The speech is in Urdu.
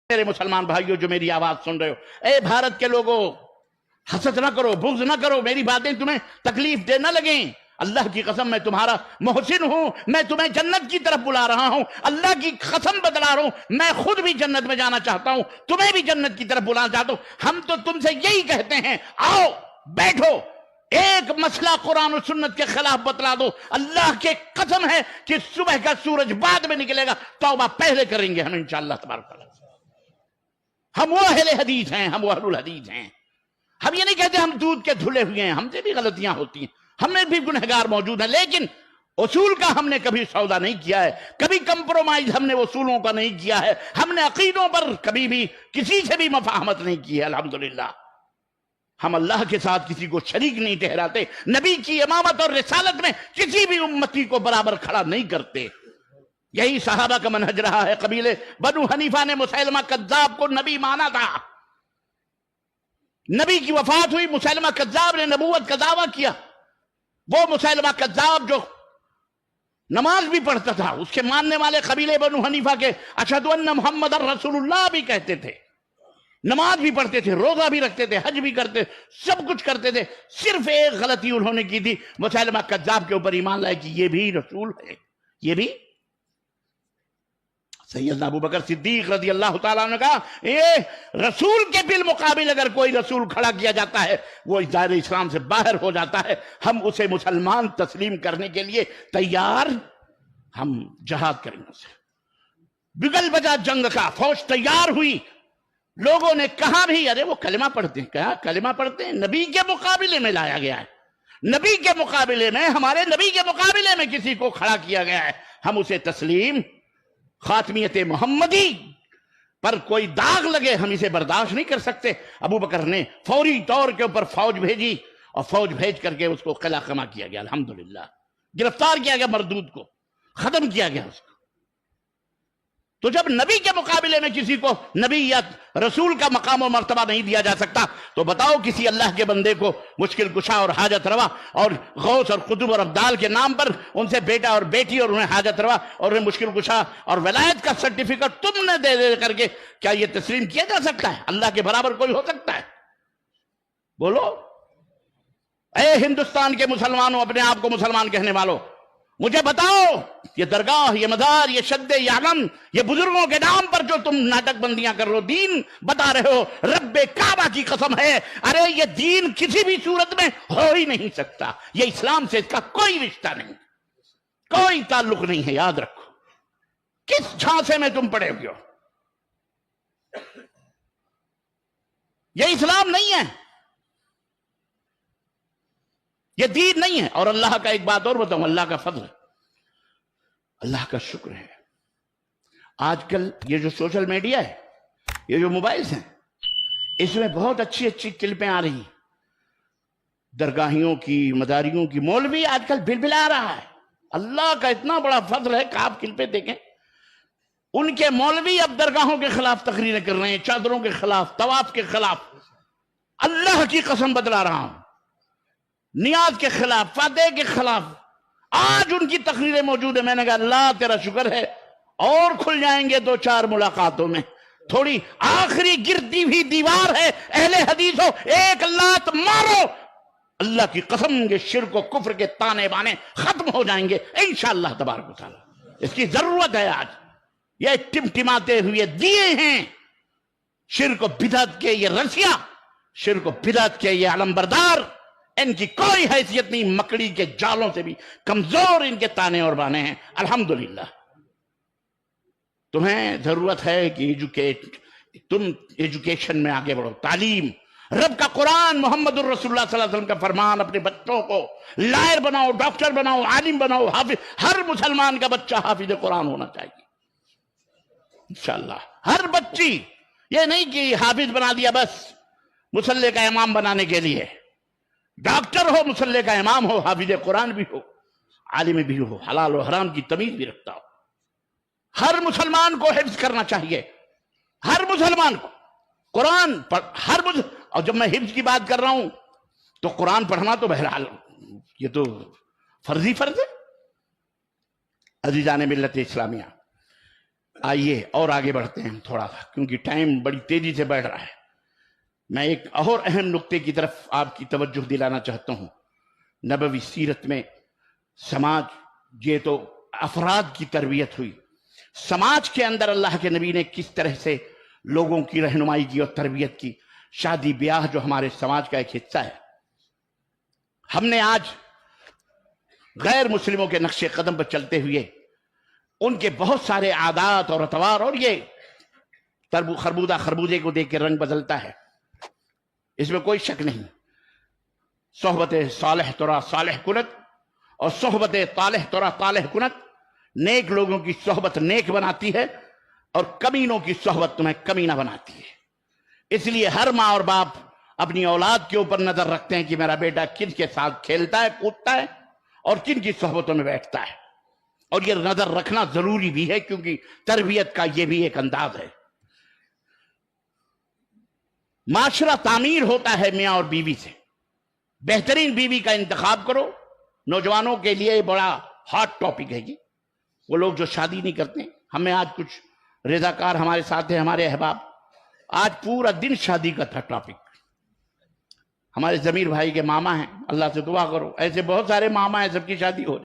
میرے مسلمان بھائیوں جو میری آواز سن رہے ہو، اے بھارت کے لوگوں، حسد نہ کرو، بغض نہ کرو، میری باتیں تمہیں تکلیف دے نہ لگیں۔ اللہ کی قسم میں تمہارا محسن ہوں، میں تمہیں جنت کی طرف بلا رہا ہوں، اللہ کی قسم بتلا رہا ہوں، میں خود بھی جنت میں جانا چاہتا ہوں، تمہیں بھی جنت کی طرف بلانا چاہتا ہوں۔ ہم تو تم سے یہی کہتے ہیں، آؤ بیٹھو، ایک مسئلہ قرآن و سنت کے خلاف بتلا دو، اللہ کی قسم ہے کہ صبح کا سورج بعد میں نکلے گا، توبہ پہلے کریں گے ہم انشاءاللہ تبارک تعالیٰ۔ ہم وہ اہل حدیث ہیں، ہم وہ اہل الحدیث ہیں۔ ہم یہ نہیں کہتے ہم دودھ کے دھلے ہوئے ہیں، ہم سے بھی غلطیاں ہوتی ہیں، ہم میں بھی گنہگار موجود ہیں، لیکن اصول کا ہم نے کبھی سودا نہیں کیا ہے، کبھی کمپرومائز ہم نے اصولوں کا نہیں کیا ہے، ہم نے عقیدوں پر کبھی بھی کسی سے بھی مفاہمت نہیں کی ہے الحمدللہ۔ ہم اللہ کے ساتھ کسی کو شریک نہیں ٹھہراتے، نبی کی امامت اور رسالت میں کسی بھی امتی کو برابر کھڑا نہیں کرتے۔ یہی صحابہ کا منہج رہا ہے۔ قبیلے بنو حنیفہ نے مسیلمہ کذاب کو نبی مانا تھا، نبی کی وفات ہوئی، مسیلمہ کذاب نے نبوت کا دعویٰ کیا۔ وہ مسیلمہ کذاب جو نماز بھی پڑھتا تھا، اس کے ماننے والے قبیلے بنو حنیفہ کے اشہد ان محمد رسول اللہ بھی کہتے تھے، نماز بھی پڑھتے تھے، روزہ بھی رکھتے تھے، حج بھی کرتے، سب کچھ کرتے تھے۔ صرف ایک غلطی انہوں نے کی تھی، مسیلمہ کذاب کے اوپر ایمان لائے کہ یہ بھی رسول ہے، یہ بھی۔ سیدنا ابو بکر صدیق رضی اللہ تعالیٰ نے کہا، رسول کے بالمقابل اگر کوئی رسول کھڑا کیا جاتا ہے وہ دائرہ اسلام سے باہر ہو جاتا ہے، ہم اسے مسلمان تسلیم کرنے کے لیے تیار، ہم جہاد کریں اسے۔ بگل بجا جنگ کا، فوج تیار ہوئی، لوگوں نے کہا بھی ارے وہ کلمہ پڑھتے ہیں، کہا کلمہ پڑھتے ہیں، نبی کے مقابلے میں لایا گیا ہے، نبی کے مقابلے میں، ہمارے نبی کے مقابلے میں کسی کو کھڑا کیا گیا ہے، ہم اسے تسلیم، خاتمیت محمدی پر کوئی داغ لگے ہم اسے برداشت نہیں کر سکتے۔ ابو بکر نے فوری طور کے اوپر فوج بھیجی، اور فوج بھیج کر کے اس کو قلعہ قمع کیا گیا، الحمدللہ گرفتار کیا گیا، مردود کو ختم کیا گیا اس کو۔ تو جب نبی کے مقابلے میں کسی کو نبی یا رسول کا مقام و مرتبہ نہیں دیا جا سکتا، تو بتاؤ کسی اللہ کے بندے کو مشکل کشا اور حاجت روا اور غوث اور قطب اور ابدال کے نام پر ان سے بیٹا اور بیٹی اور انہیں حاجت روا اور انہیں مشکل کشا اور ولایت کا سرٹیفکیٹ تم نے دے کر کے کیا یہ تسلیم کیا جا سکتا ہے؟ اللہ کے برابر کوئی ہو سکتا ہے؟ بولو اے ہندوستان کے مسلمانوں، اپنے آپ کو مسلمان کہنے والوں، مجھے بتاؤ یہ درگاہ، یہ مزار، یہ شد یہ علم، یہ بزرگوں کے نام پر جو تم ناٹک بندیاں کر رہے ہو، دین بتا رہے ہو، رب کعبہ کی قسم ہے، ارے یہ دین کسی بھی صورت میں ہو ہی نہیں سکتا، یہ اسلام سے اس کا کوئی رشتہ نہیں، کوئی تعلق نہیں ہے، یاد رکھو۔ کس جھانسے میں تم پڑے ہوئے ہو؟ یہ اسلام نہیں ہے، یہ دین نہیں ہے۔ اور اللہ کا ایک بات اور بتاؤں، اللہ کا فضل ہے، اللہ کا شکر ہے، آج کل یہ جو سوشل میڈیا ہے، یہ جو موبائلز ہیں، اس میں بہت اچھی اچھی کلپیں آ رہی ہیں، درگاہیوں کی، مداریوں کی۔ مولوی آج کل بلبلا رہا ہے، اللہ کا اتنا بڑا فضل ہے کہ آپ کلپیں دیکھیں، ان کے مولوی اب درگاہوں کے خلاف تقریریں کر رہے ہیں، چادروں کے خلاف، طواف کے خلاف، اللہ کی قسم بتلا رہا ہوں، نیاز کے خلاف، فاتح کے خلاف، آج ان کی تقریریں موجود ہیں۔ میں نے کہا اللہ تیرا شکر ہے، اور کھل جائیں گے دو چار ملاقاتوں میں، تھوڑی آخری گرتی ہوئی دیوار ہے، اہل حدیثوں ایک لات مارو، اللہ کی قسم یہ شرک و کفر کے تانے بانے ختم ہو جائیں گے انشاءاللہ تبارک و تعالی۔ اس کی ضرورت ہے آج، یہ ٹمٹماتے ہوئے دیے ہیں، شرک و بدعت کے یہ رسیا، شرک و بدعت کے یہ علمبردار، ان کی کوئی حیثیت نہیں، مکڑی کے جالوں سے بھی کمزور ان کے تانے اور بانے ہیں۔ الحمدللہ تمہیں ضرورت ہے کہ تم ایجوکیشن میں آگے بڑھو، تعلیم، رب کا قرآن، محمد الرسول اللہ صلی اللہ علیہ وسلم کا فرمان، اپنے بچوں کو لائر بناؤ، ڈاکٹر بناؤ، عالم بناؤ، حافظ، ہر مسلمان کا بچہ حافظ قرآن ہونا چاہیے انشاءاللہ، ہر بچی، یہ نہیں کہ حافظ بنا دیا بس مصلی کا امام بنانے کے لیے، ڈاکٹر ہو، مصلی کا امام ہو، حافظ قرآن بھی ہو، عالم بھی ہو، حلال و حرام کی تمیز بھی رکھتا ہو۔ ہر مسلمان کو حفظ کرنا چاہیے، ہر مسلمان کو قرآن اور جب میں حفظ کی بات کر رہا ہوں تو قرآن پڑھنا تو بہرحال یہ تو فرض ہے۔ عزیزان ملت اسلامیہ، آئیے اور آگے بڑھتے ہیں تھوڑا سا، کیونکہ ٹائم بڑی تیزی سے بڑھ رہا ہے۔ میں ایک اور اہم نقطے کی طرف آپ کی توجہ دلانا چاہتا ہوں۔ نبوی سیرت میں سماج، یہ تو افراد کی تربیت ہوئی، سماج کے اندر اللہ کے نبی نے کس طرح سے لوگوں کی رہنمائی کی اور تربیت کی۔ شادی بیاہ جو ہمارے سماج کا ایک حصہ ہے، ہم نے آج غیر مسلموں کے نقش قدم پر چلتے ہوئے ان کے بہت سارے عادات اور اطوار، اور یہ خربودہ خربوزے کو دیکھ کے رنگ بدلتا ہے، اس میں کوئی شک نہیں۔ صحبت صالح ترا صالح کنت، اور صحبت طالح ترا طالح کنت، نیک لوگوں کی صحبت نیک بناتی ہے اور کمینوں کی صحبت تمہیں کمینہ بناتی ہے۔ اس لیے ہر ماں اور باپ اپنی اولاد کے اوپر نظر رکھتے ہیں کہ میرا بیٹا کن کے ساتھ کھیلتا ہے، کودتا ہے اور کن کی صحبتوں میں بیٹھتا ہے، اور یہ نظر رکھنا ضروری بھی ہے، کیونکہ تربیت کا یہ بھی ایک انداز ہے۔ معاشرہ تعمیر ہوتا ہے میاں اور بیوی سے۔ بہترین بیوی کا انتخاب کرو۔ نوجوانوں کے لیے بڑا ہاٹ ٹاپک ہے یہ، وہ لوگ جو شادی نہیں کرتے۔ ہمیں آج کچھ رضاکار ہمارے ساتھ ہیں، ہمارے احباب، آج پورا دن شادی کا تھا ٹاپک۔ ہمارے ضمیر بھائی کے ماما ہیں، اللہ سے دعا کرو، ایسے بہت سارے ماما ہیں، سب کی شادی ہو